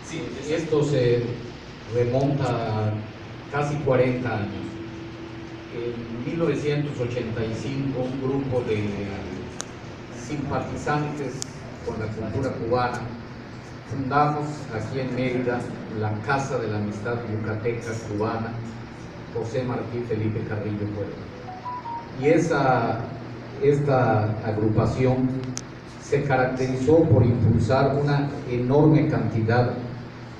Sí, esto se remonta a casi 40 años. En 1985, un grupo de simpatizantes con la cultura cubana fundamos aquí en Mérida la Casa de la Amistad Yucateca Cubana José Martí Felipe Carrillo Puebla. Y esta agrupación se caracterizó por impulsar una enorme cantidad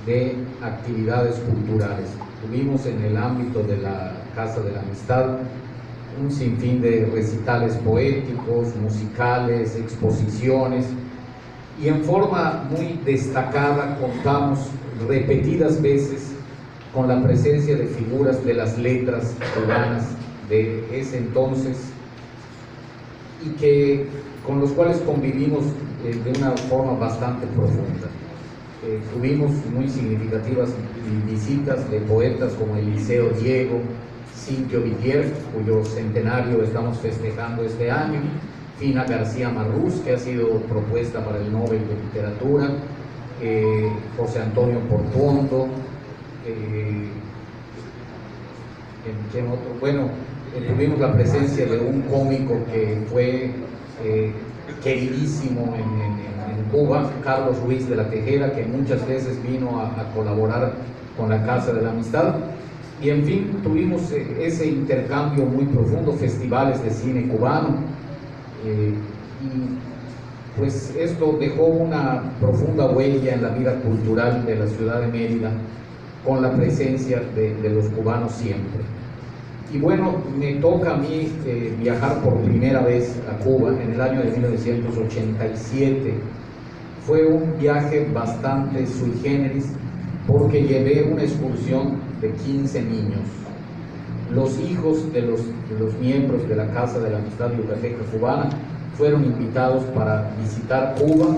de actividades culturales. Tuvimos en el ámbito de la Casa de la Amistad un sinfín de recitales poéticos, musicales, exposiciones, y en forma muy destacada contamos repetidas veces con la presencia de figuras de las letras cubanas de ese entonces, y con los cuales convivimos de una forma bastante profunda. Tuvimos muy significativas visitas de poetas como Eliseo Diego, Cintio Villiers, cuyo centenario estamos festejando este año, Fina García Marrús, que ha sido propuesta para el Nobel de Literatura, José Antonio Portuondo, ¿quién otro? Bueno, tuvimos la presencia de un cómico que fue queridísimo en Cuba, Carlos Ruiz de la Tejera, que muchas veces vino a colaborar con la Casa de la Amistad. Y en fin, tuvimos ese intercambio muy profundo, festivales de cine cubano, y pues esto dejó una profunda huella en la vida cultural de la ciudad de Mérida, con la presencia de los cubanos siempre. Y bueno, me toca a mí viajar por primera vez a Cuba en el año de 1987. Fue un viaje bastante sui generis, porque llevé una excursión de 15 niños. Los hijos de los miembros de la Casa de la Amistad Yucateca Cubana fueron invitados para visitar Cuba,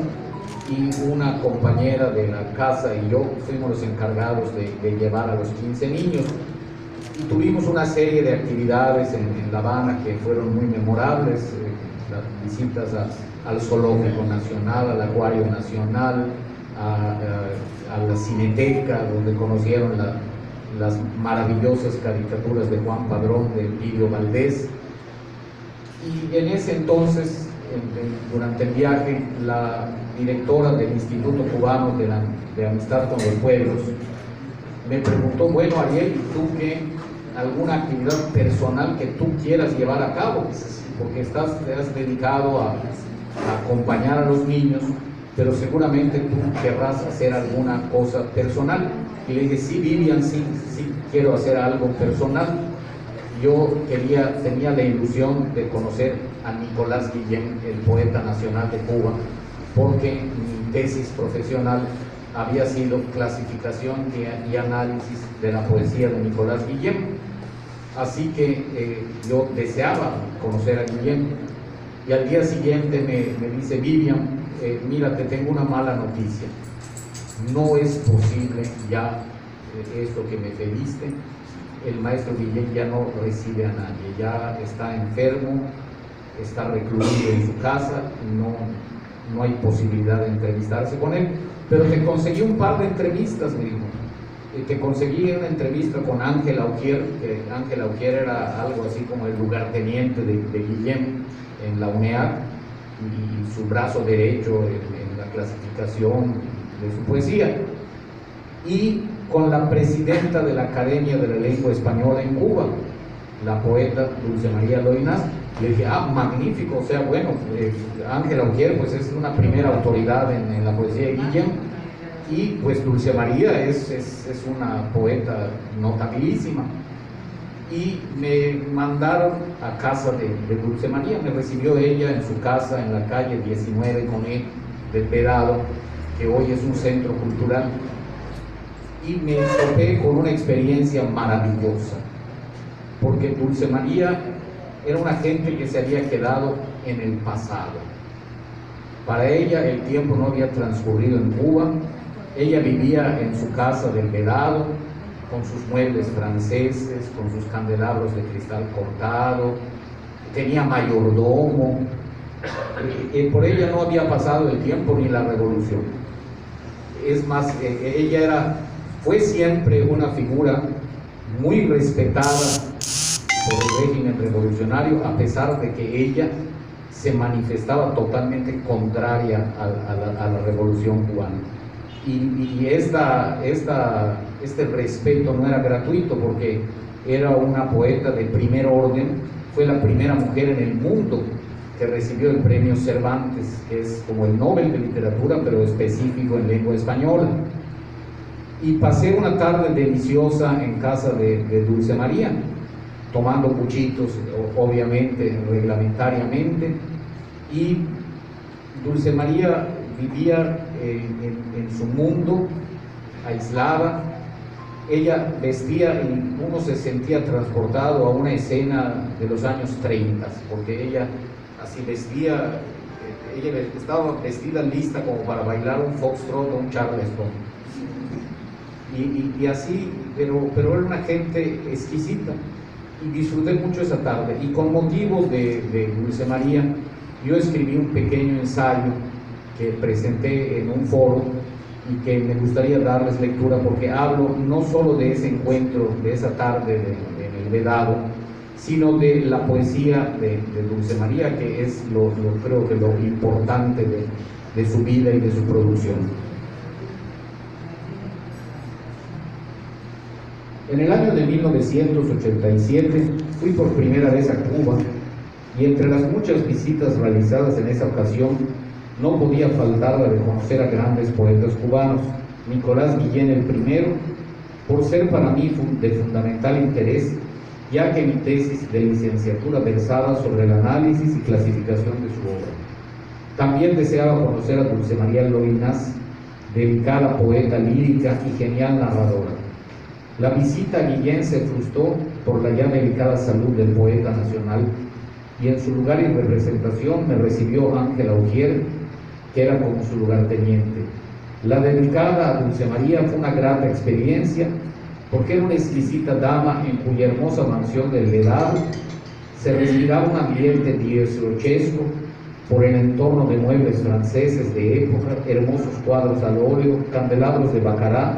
y una compañera de la casa y yo fuimos los encargados de llevar a los 15 niños. Y tuvimos una serie de actividades en La Habana que fueron muy memorables, las visitas al Zoológico Nacional, al Acuario Nacional, a la Cineteca, donde conocieron las maravillosas caricaturas de Juan Padrón, de Emilio Valdés. Y en ese entonces, durante el viaje, la directora del Instituto Cubano de Amistad con los Pueblos me preguntó: bueno, Ariel, ¿tú qué? ¿Alguna actividad personal que tú quieras llevar a cabo? Porque te has dedicado a acompañar a los niños, pero seguramente tú querrás hacer alguna cosa personal. Y le dije: sí, Vivian, sí quiero hacer algo personal. Yo tenía la ilusión de conocer a Nicolás Guillén, el poeta nacional de Cuba, porque mi tesis profesional había sido clasificación y análisis de la poesía de Nicolás Guillén. Así que yo deseaba conocer a Guillén. Y al día siguiente me dice: Vivian, mira, te tengo una mala noticia. No es posible ya esto que me pediste. El maestro Guillén ya no recibe a nadie, ya está enfermo, está recluido en su casa, no hay posibilidad de entrevistarse con él. Pero te conseguí un par de entrevistas, me dijo. Te conseguí una entrevista con Ángel Augier, que Ángel Augier era algo así como el lugarteniente de Guillén en la UNEAD, y su brazo derecho en la clasificación de su poesía, y con la presidenta de la Academia de la Lengua Española en Cuba, la poeta Dulce María Loynaz. Le dije: magnífico, o sea, bueno, Ángel Augier pues es una primera autoridad en la poesía de Guillén, y pues Dulce María es una poeta notabilísima. Y me mandaron a casa de Dulce María. Me recibió ella en su casa en la calle 19 con E del Vedado, que hoy es un centro cultural, y me topé con una experiencia maravillosa, porque Dulce María era una gente que se había quedado en el pasado. Para ella el tiempo no había transcurrido en Cuba. Ella vivía en su casa del Vedado, con sus muebles franceses, con sus candelabros de cristal cortado, tenía mayordomo. Por ella no había pasado el tiempo ni la revolución. es más, fue siempre una figura muy respetada por el régimen revolucionario, a pesar de que ella se manifestaba totalmente contraria a la revolución cubana. Y este respeto no era gratuito, porque era una poeta de primer orden, fue la primera mujer en el mundo que recibió el premio Cervantes, que es como el Nobel de Literatura, pero específico en lengua española. Y pasé una tarde deliciosa en casa de Dulce María, tomando puchitos, obviamente, reglamentariamente, y Dulce María vivía en su mundo, aislada. Ella vestía y uno se sentía transportado a una escena de los años 30, porque ella así vestía, ella estaba vestida lista como para bailar un foxtrot o un charleston. Y así, pero era una gente exquisita, y disfruté mucho esa tarde. Y con motivo de Dulce María, yo escribí un pequeño ensayo que presenté en un foro y que me gustaría darles lectura, porque hablo no solo de ese encuentro, de esa tarde en el Vedado, sino de la poesía de Dulce María, que es creo que lo importante de su vida y de su producción. En el año de 1987 fui por primera vez a Cuba, y entre las muchas visitas realizadas en esa ocasión no podía faltar la de conocer a grandes poetas cubanos. Nicolás Guillén el primero, por ser para mí de fundamental interés, ya que mi tesis de licenciatura versaba sobre el análisis y clasificación de su obra. También deseaba conocer a Dulce María Loynaz, delicada poeta lírica y genial narradora. La visita a Guillén se frustró por la ya delicada salud del poeta nacional, y en su lugar y representación me recibió Ángela Ujier, que era como su lugarteniente. La dedicada a Dulce María fue una grata experiencia, porque era una exquisita dama en cuya hermosa mansión del Vedado se respiraba un ambiente dieciochesco por el entorno de muebles franceses de época, hermosos cuadros al óleo, candelabros de Baccarat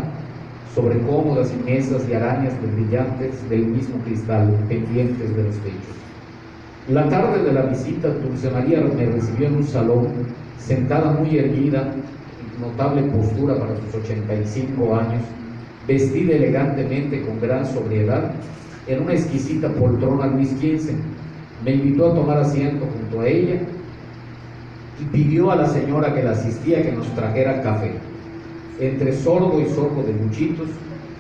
sobre cómodas y mesas y arañas brillantes del mismo cristal pendientes de los techos. La tarde de la visita, Dulce María me recibió en un salón, sentada muy erguida, notable postura para sus 85 años, vestida elegantemente con gran sobriedad, en una exquisita poltrona Luis XV. Me invitó a tomar asiento junto a ella y pidió a la señora que la asistía que nos trajera café. Entre sorbo y sorbo de buchitos,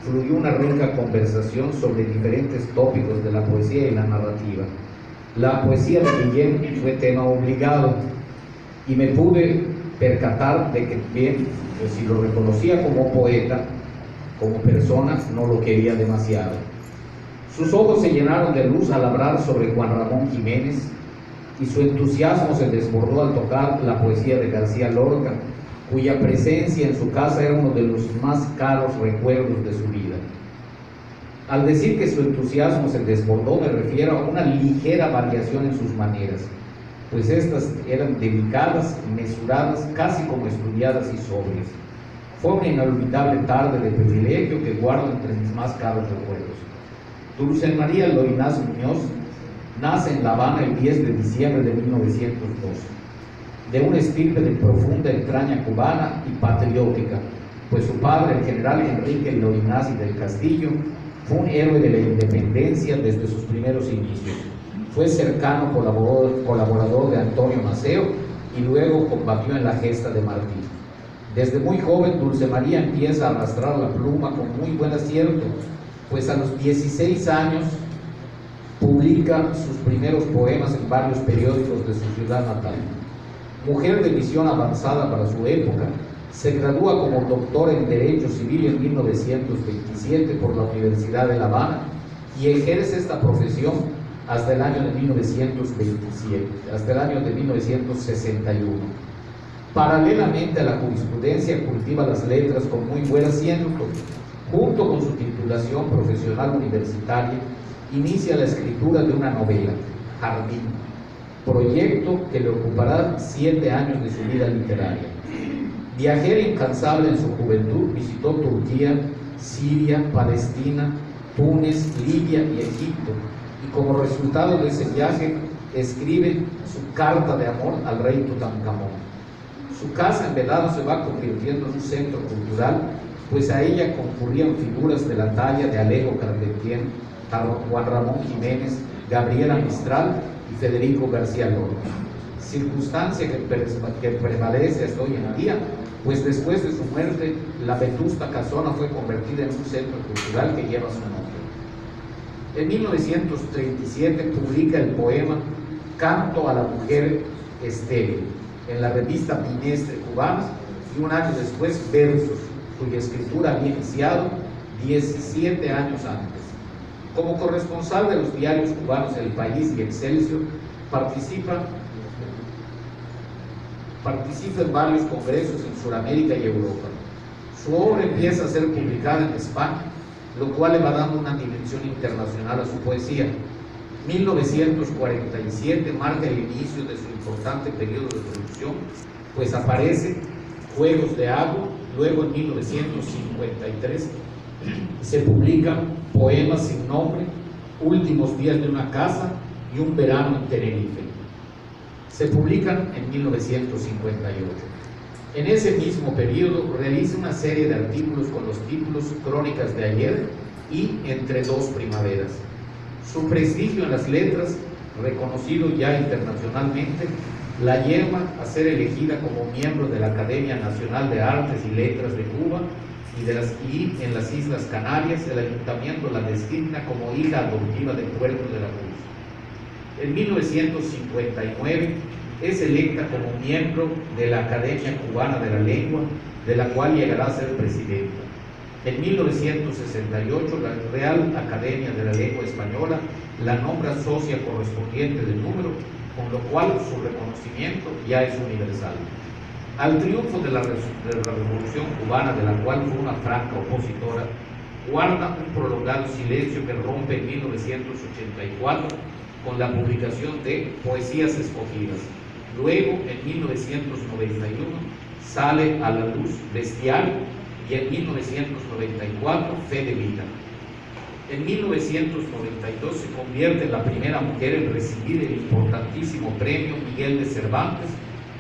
fluyó una rica conversación sobre diferentes tópicos de la poesía y la narrativa. La poesía de Guillén fue tema obligado, y me pude percatar de que bien, pues si lo reconocía como poeta, como persona no lo quería demasiado. Sus ojos se llenaron de luz al hablar sobre Juan Ramón Jiménez, y su entusiasmo se desbordó al tocar la poesía de García Lorca, cuya presencia en su casa era uno de los más caros recuerdos de su vida. Al decir que su entusiasmo se desbordó, me refiero a una ligera variación en sus maneras, pues estas eran delicadas, mesuradas, casi como estudiadas y sobrias. Fue una inolvidable tarde de privilegio que guardo entre mis más caros recuerdos. Dulce María Loynaz Muñoz nace en La Habana el 10 de diciembre de 1912, de una estirpe de profunda entraña cubana y patriótica, pues su padre, el general Enrique Loynaz y del Castillo, fue un héroe de la independencia desde sus primeros inicios. Fue cercano colaborador de Antonio Maceo y luego combatió en la gesta de Martí. Desde muy joven, Dulce María empieza a arrastrar la pluma con muy buen acierto, pues a los 16 años publica sus primeros poemas en varios periódicos de su ciudad natal. Mujer de visión avanzada para su época, se gradúa como doctor en Derecho Civil en 1927 por la Universidad de La Habana y ejerce esta profesión hasta el año de 1927, hasta el año de 1961. Paralelamente a la jurisprudencia, cultiva las letras con muy buen asiento. Junto con su titulación profesional universitaria, inicia la escritura de una novela, Jardín, proyecto que le ocupará 7 años de su vida literaria. Viajera incansable en su juventud, visitó Turquía, Siria, Palestina, Túnez, Libia y Egipto, y como resultado de ese viaje escribe su carta de amor al rey Tutankamón. Su casa en Vedado se va convirtiendo en un centro cultural, pues a ella concurrían figuras de la talla de Alejo Carpentier, Juan Ramón Jiménez, Gabriela Mistral y Federico García Lorca, circunstancia que prevalece hasta hoy en día, pues después de su muerte la vetusta casona fue convertida en un centro cultural que lleva su nombre. En 1937 publica el poema Canto a la mujer estéril en la revista Bimestre Cubana, y un año después Versos, cuya escritura había iniciado 17 años antes. Como corresponsal de los diarios cubanos El País y Excelsior, participa en varios congresos en Sudamérica y Europa. Su obra empieza a ser publicada en España, lo cual le va dando una dimensión internacional a su poesía. 1947 marca el inicio de su importante periodo de producción, pues aparece Juegos de Agua. Luego en 1953 se publican Poemas sin nombre, Últimos días de una casa y Un verano en Tenerife. Se publican en 1958. En ese mismo periodo realiza una serie de artículos con los títulos Crónicas de ayer y Entre dos primaveras. Su prestigio en las letras, reconocido ya internacionalmente, la lleva a ser elegida como miembro de la Academia Nacional de Artes y Letras de Cuba, y en las Islas Canarias el ayuntamiento la designa como hija adoptiva de Puerto de la Cruz. En 1959 es electa como miembro de la Academia Cubana de la Lengua, de la cual llegará a ser presidenta. En 1968 la Real Academia de la Lengua Española la nombra socia correspondiente del número, con lo cual su reconocimiento ya es universal. Al triunfo de la Revolución Cubana, de la cual fue una franca opositora, guarda un prolongado silencio que rompe en 1984 con la publicación de Poesías Escogidas. Luego, en 1991, sale a la luz Bestial, y en 1994 Fe de Vida. En 1992 se convierte en la primera mujer en recibir el importantísimo premio Miguel de Cervantes,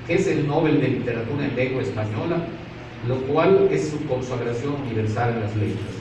que es el Nobel de Literatura en Lengua Española, lo cual es su consagración universal en las letras.